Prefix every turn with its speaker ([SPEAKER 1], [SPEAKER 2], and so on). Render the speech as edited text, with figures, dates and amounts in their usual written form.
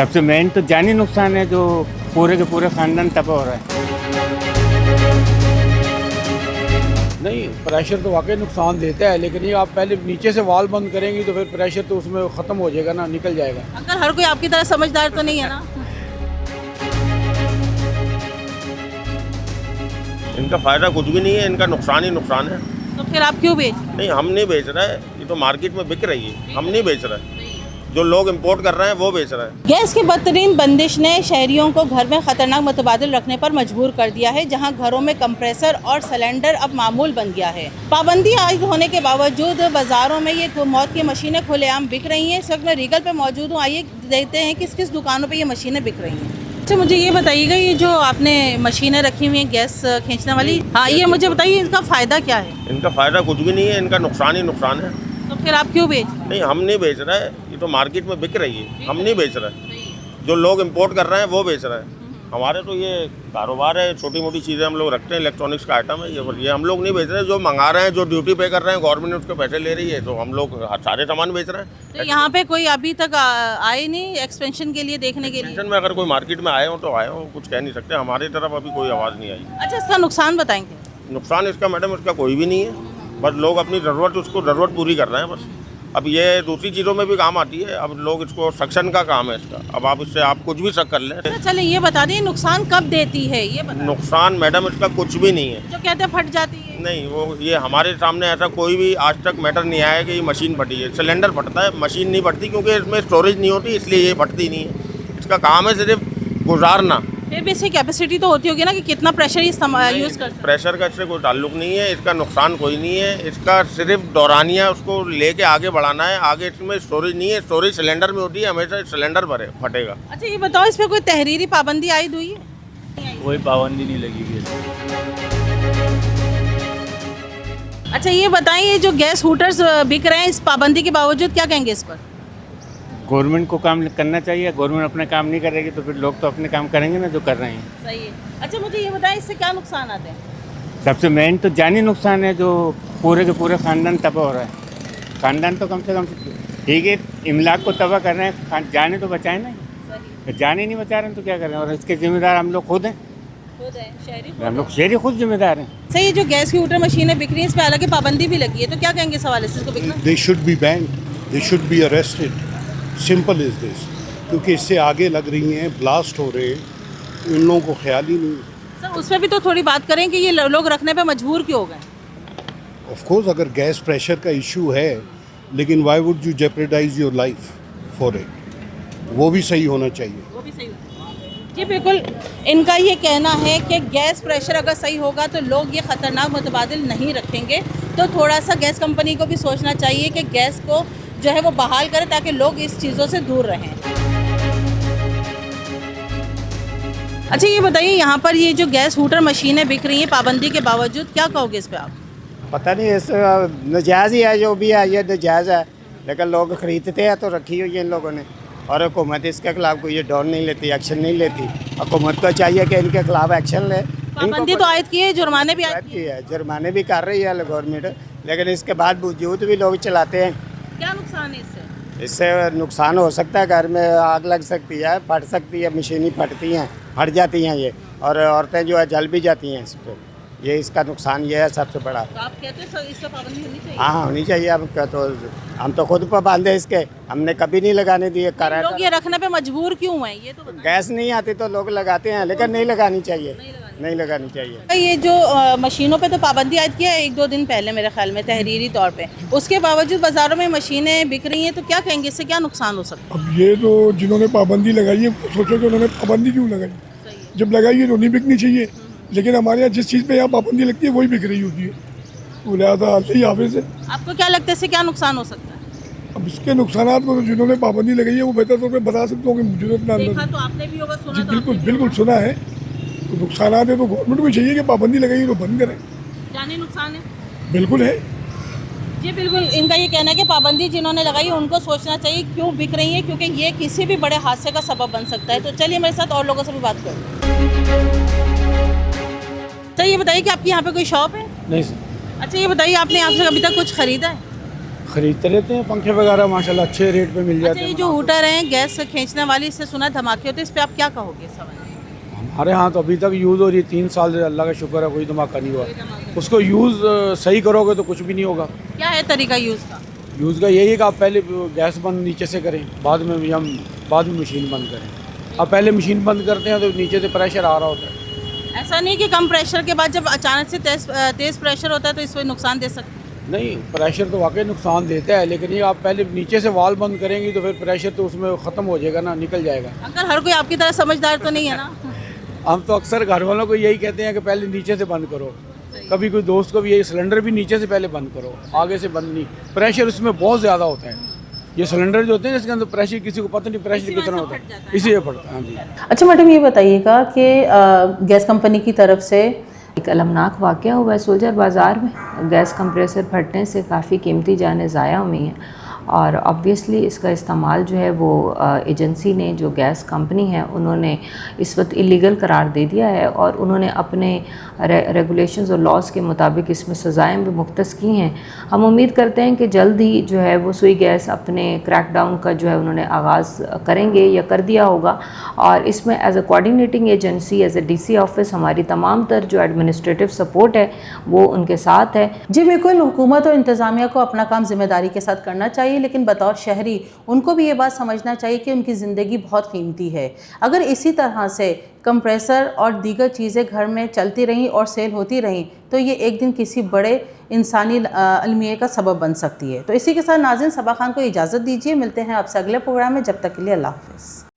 [SPEAKER 1] सबसे मेन तो जानी नुकसान है जो पूरे के पूरे खानदान तबाह हो रहा है।
[SPEAKER 2] नहीं, प्रेशर तो वाकई नुकसान देता है, लेकिन ये आप पहले नीचे से वाल बंद करेंगी तो फिर प्रेशर तो उसमें ख़त्म हो जाएगा ना, निकल जाएगा।
[SPEAKER 3] अंकल हर कोई आपकी तरह समझदार तो नहीं है ना।
[SPEAKER 4] इनका फ़ायदा कुछ भी नहीं है, इनका नुकसान ही नुकसान है।
[SPEAKER 3] तो फिर आप क्यों बेच?
[SPEAKER 4] नहीं, हम नहीं बेच रहे हैं, ये तो मार्केट में बिक रही है, हम नहीं बेच रहे हैं। जो लोग इंपोर्ट कर रहे हैं वो बेच रहे हैं।
[SPEAKER 3] गैस की बदतरीन बंदिश ने शहरियों को घर में खतरनाक मुतबादिल रखने पर मजबूर कर दिया है, जहां घरों में कंप्रेसर और सिलेंडर अब मामूल बन गया है। पाबंदी आयद होने के बावजूद बाजारों में ये मौत की मशीनें खुलेआम बिक रही हैं। इस वक्त मैं रीगल पे मौजूद हूँ, आइए देखते हैं किस किस दुकानों पे ये मशीनें बिक रही हैं। अच्छा, मुझे ये बताइएगा, ये जो आपने मशीनें रखी हुई हैं गैस खींचने वाली, हाँ, ये मुझे बताइए इनका फ़ायदा क्या है?
[SPEAKER 4] इनका फ़ायदा कुछ भी नहीं है, इनका नुकसान ही नुकसान है।
[SPEAKER 3] तो फिर आप क्यों बेच?
[SPEAKER 4] नहीं, हम नहीं बेच रहे हैं, ये तो मार्केट में बिक रही है, हम नहीं बेच रहे। जो लोग इंपोर्ट कर रहे हैं वो बेच रहे हैं। हमारे तो ये कारोबार है, छोटी मोटी चीज़ें हम लोग रखते हैं, इलेक्ट्रॉनिक्स का आइटम है ये हम लोग नहीं बेच रहे। जो मंगा रहे हैं, जो ड्यूटी पे कर रहे हैं, गवर्नमेंट उसके पैसे ले रही है, तो हम लोग सारे सामान बेच रहे हैं।
[SPEAKER 3] तो यहाँ पे कोई अभी तक आए नहीं एक्सपेंशन के लिए, देखने के लिए?
[SPEAKER 4] टेंशन में अगर कोई मार्केट में आए हो तो आए हो, कुछ कह नहीं सकते। हमारी तरफ अभी कोई आवाज़ नहीं आई।
[SPEAKER 3] अच्छा, इसका नुकसान बताएंगे?
[SPEAKER 4] नुकसान इसका मैडम इसका कोई भी नहीं है, बस लोग अपनी ज़रूरत पूरी कर रहे हैं बस। अब ये दूसरी चीज़ों में भी काम आती है। अब लोग इसको सक्शन का काम है इसका। अब आप इससे आप कुछ भी शक कर लें।
[SPEAKER 3] अच्छा, चलिए ये बता दें नुकसान कब देती है, ये बता।
[SPEAKER 4] नुकसान मैडम इसका कुछ भी नहीं है।
[SPEAKER 3] जो कहते हैं फट जाती है?
[SPEAKER 4] नहीं, वो ये हमारे सामने ऐसा कोई भी आज तक मैटर नहीं आया कि ये मशीन फटी है। सिलेंडर फटता है, मशीन नहीं फटती, क्योंकि इसमें स्टोरेज नहीं होती, इसलिए ये फटती नहीं है। इसका काम है सिर्फ गुजारना।
[SPEAKER 3] फिर भी इसकी कैपेसिटी तो होती होगी ना कि कितना प्रेशर यूज़ कर सकते हैं?
[SPEAKER 4] प्रेशर का इससे कोई ताल्लुक नहीं है, इसका नुकसान कोई नहीं है। इसका सिर्फ दौरानिया उसको लेके आगे बढ़ाना है। आगे इसमें स्टोरेज नहीं है, स्टोरेज सिलेंडर में होती है, हमेशा सिलेंडर भरे फटेगा।
[SPEAKER 3] अच्छा, ये बताओ इस पर कोई तहरीरी पाबंदी आयद हुई है?
[SPEAKER 5] कोई पाबंदी नहीं लगी हुई है।
[SPEAKER 3] अच्छा, ये बताइए जो गैस हूटर्स बिक रहे हैं, इस पाबंदी के बावजूद क्या कहेंगे इस पर?
[SPEAKER 1] गवर्नमेंट को काम करना चाहिए। गवर्नमेंट अपना काम नहीं करेगी तो फिर लोग तो अपने काम करेंगे ना जो कर रहे हैं।
[SPEAKER 3] सही है। अच्छा, मुझे ये बताएं इससे क्या नुकसान आते हैं?
[SPEAKER 1] सबसे मेन तो जानी नुकसान है जो पूरे के पूरे खानदान तबाह हो रहा है। खानदान तो कम से कम ठीक है, इमलाक को तबाह कर रहे हैं, जाने तो बचाए ना। तो जाने नहीं बचा रहे हैं तो क्या कर रहे हैं? और इसके जिम्मेदार हम लोग खुद हैं, हम लोग शहरी खुद जिम्मेदार हैं।
[SPEAKER 3] सही है, जो गैस की हूटर मशीनें बिक रही हैं इस पर हालांकि पाबंदी भी लगी है, तो क्या कहेंगे इस हवाले से इसको बिकना?
[SPEAKER 6] They should be banned. They should be arrested. Simple is this. क्योंकि इससे आगे लग रही हैं, ब्लास्ट हो रहे हैं, इन लोगों को ख्याल ही नहीं।
[SPEAKER 3] सर, उस पर भी तो थोड़ी बात करें कि ये लोग रखने पे मजबूर क्यों हो गए?
[SPEAKER 6] ऑफ कोर्स अगर गैस प्रेशर का इशू है, लेकिन why would you jeopardise your life for it? वो भी सही होना चाहिए।
[SPEAKER 3] वो भी सही जी, बिल्कुल। इनका ये कहना है कि गैस प्रेशर अगर सही होगा तो लोग ये ख़तरनाक मुतबादिल नहीं रखेंगे। तो थोड़ा सा गैस कंपनी को भी सोचना चाहिए कि गैस को जो है वो बहाल करे ताकि लोग इस चीज़ों से दूर रहें। अच्छा, ये बताइए यहाँ पर ये जो गैस हूटर मशीनें बिक रही हैं पाबंदी के बावजूद, क्या कहोगे इस पर आप?
[SPEAKER 7] पता नहीं, इस नजायज़ ही है, जो भी है ये नजायज़ है, लेकिन लोग ख़रीदते हैं तो रखी हुई है इन लोगों ने। और हुकूमत इसके खिलाफ कोई ये डॉन नहीं लेती, एक्शन नहीं लेती। हुकूमत को चाहिए कि इनके खिलाफ एक्शन ले।
[SPEAKER 3] पाबंदी तो आयद की है, जुर्माने भी आयद
[SPEAKER 7] की है, जुर्माने भी कर रही है गवर्नमेंट, लेकिन इसके बावजूद भी लोग चलाते हैं।
[SPEAKER 3] क्या नुकसान है इससे?
[SPEAKER 7] इससे नुकसान हो सकता है, घर में आग लग सकती है, फट सकती है, मशीनें फटती हैं, फट जाती हैं ये, और औरतें जो है जल भी जाती हैं इस पर। ये इसका नुकसान ये है सबसे बड़ा।
[SPEAKER 3] तो आप कहते हैं इस पर पाबंदी होनी चाहिए?
[SPEAKER 7] हाँ, होनी चाहिए। अब क्या, तो हम तो खुद पाबंद है इसके, हमने कभी नहीं लगाने दिए।
[SPEAKER 3] लोग ये रखने पे मजबूर क्यों हैं ये तो बताएं।
[SPEAKER 7] गैस नहीं आती तो लोग लगाते हैं, लेकिन नहीं लगानी चाहिए, नहीं लगानी चाहिए।
[SPEAKER 3] ये जो मशीनों पे तो पाबंदी आयद किया है 1-2 दिन पहले मेरे ख्याल में तहरीरी तौर पे, उसके बावजूद बाज़ारों में मशीनें बिक रही हैं, तो क्या कहेंगे इससे क्या नुकसान हो सकता है?
[SPEAKER 8] अब ये तो जिन्होंने पाबंदी लगाई है सोचो कि उन्होंने पाबंदी क्यों लगाई। जब लगाई है तो नहीं बिकनी चाहिए, लेकिन हमारे यहाँ जिस चीज़ पे यहाँ पाबंदी लगती है वही बिक रही होती है। तो लिहाजा यही हाफिज़ है।
[SPEAKER 3] आपको क्या लगता है इससे क्या नुकसान हो सकता है?
[SPEAKER 8] अब इसके नुकसानात को तो जिन्होंने पाबंदी लगाई है वो बेहतर तौर पे बता सकते हो कि मुझे तो इतना
[SPEAKER 3] देखा तो आपने भी होगा, सुना
[SPEAKER 8] जी
[SPEAKER 3] तो
[SPEAKER 8] बिल्कुल
[SPEAKER 3] आपने भी
[SPEAKER 8] बिल्कुल सुना है। तो नुकसानात है तो गवर्नमेंट को चाहिए कि पाबंदी लगाई तो बंद करें।
[SPEAKER 3] होगा। जानी नुकसान है
[SPEAKER 8] बिल्कुल है
[SPEAKER 3] जी, बिल्कुल। इनका ये कहना है कि पाबंदी जिन्होंने लगाई है उनको सोचना चाहिए क्यों बिक रही है, क्योंकि ये किसी भी बड़े हादसे का सबब बन सकता है। तो चलिए मेरे साथ और लोगों से भी बात करें। तो ये बताइए कि आपकी यहाँ पे कोई शॉप है?
[SPEAKER 2] नहीं सर।
[SPEAKER 3] अच्छा, ये बताइए आपने यहाँ से अभी तक कुछ ख़रीदा है?
[SPEAKER 2] खरीदते रहते हैं पंखे वगैरह, माशाल्लाह अच्छे रेट पे मिल जाते
[SPEAKER 3] अच्छा,
[SPEAKER 2] हैं।
[SPEAKER 3] ये जो हूटर हैं गैस खींचने वाली, इससे सुना धमाके होते हैं, इस पे आप क्या कहोगे इस सवाल में?
[SPEAKER 2] हमारे यहाँ तो अभी तक यूज़ हो रही है 3 साल से, अल्लाह का शुक्र है कोई धमाका नहीं हुआ। उसको यूज़ सही करोगे तो कुछ भी नहीं होगा।
[SPEAKER 3] क्या है तरीका यूज़ का?
[SPEAKER 2] यूज़ का यही है कि आप पहले गैस बंद नीचे से करें, बाद में मशीन बंद करें। आप पहले मशीन बंद करते हैं तो नीचे से प्रेशर आ रहा होता है।
[SPEAKER 3] ऐसा नहीं कि कम प्रेशर के बाद जब अचानक से तेज़ प्रेशर होता है तो इसमें नुकसान दे सकते हैं?
[SPEAKER 2] नहीं, प्रेशर तो वाकई नुकसान देता है, लेकिन ये आप पहले नीचे से वाल बंद करेंगी तो फिर प्रेशर तो उसमें ख़त्म हो जाएगा ना, निकल जाएगा।
[SPEAKER 3] अंकल हर कोई आपकी तरह समझदार तो नहीं है ना?
[SPEAKER 2] हम तो अक्सर घर वालों को यही कहते हैं कि पहले नीचे से बंद करो। कभी कोई दोस्त को भी यही, सिलेंडर भी नीचे से पहले बंद करो, आगे से बंद नहीं। प्रेशर उसमें बहुत ज़्यादा होता है। ये सिलेंडर जो होते हैं इसके अंदर प्रेशर किसी को पता नहीं प्रेशर कितना होता है, इसीलिए पड़ता है। हाँ जी।
[SPEAKER 3] अच्छा मैडम, ये बताइएगा कि गैस कंपनी की तरफ से
[SPEAKER 9] एक अलमनाक वाक़या हुआ है सोल्जर बाज़ार में। गैस कंप्रेसर फटने से काफ़ी कीमती जानें ज़ाया हुई हैं और ऑब्वियसली इसका इस्तेमाल जो है वो एजेंसी ने, जो गैस कंपनी है, उन्होंने इस वक्त इलीगल करार दे दिया है और उन्होंने अपने रेगुलेशंस और लॉज के मुताबिक इसमें सज़ाएँ भी मुख्तस की हैं। हम उम्मीद करते हैं कि जल्द ही जो है वो सुई गैस अपने क्रैकडाउन का जो है उन्होंने आगाज़ करेंगे या कर दिया होगा और इसमें as a coordinating agency, as a DC office हमारी तमाम तर जो एडमिनिस्ट्रेटिव सपोर्ट है वो उनके साथ है।
[SPEAKER 3] जी बिल्कुल, हुकूमत और इंतज़ामिया को अपना काम ज़िम्मेदारी के साथ करना चाहिए, लेकिन बतौर शहरी उनको भी ये बात समझना चाहिए कि उनकी ज़िंदगी बहुत कीमती है। अगर इसी तरह से कंप्रेसर और दीगर चीज़ें घर में चलती रहीं और सेल होती रहीं तो ये एक दिन किसी बड़े इंसानी अलमिया का सबब बन सकती है। तो इसी के साथ नाज़रीन, सबा खान को इजाज़त दीजिए। मिलते हैं आपसे अगले प्रोग्राम में, जब तक के लिए अल्लाह हाफ़िज़।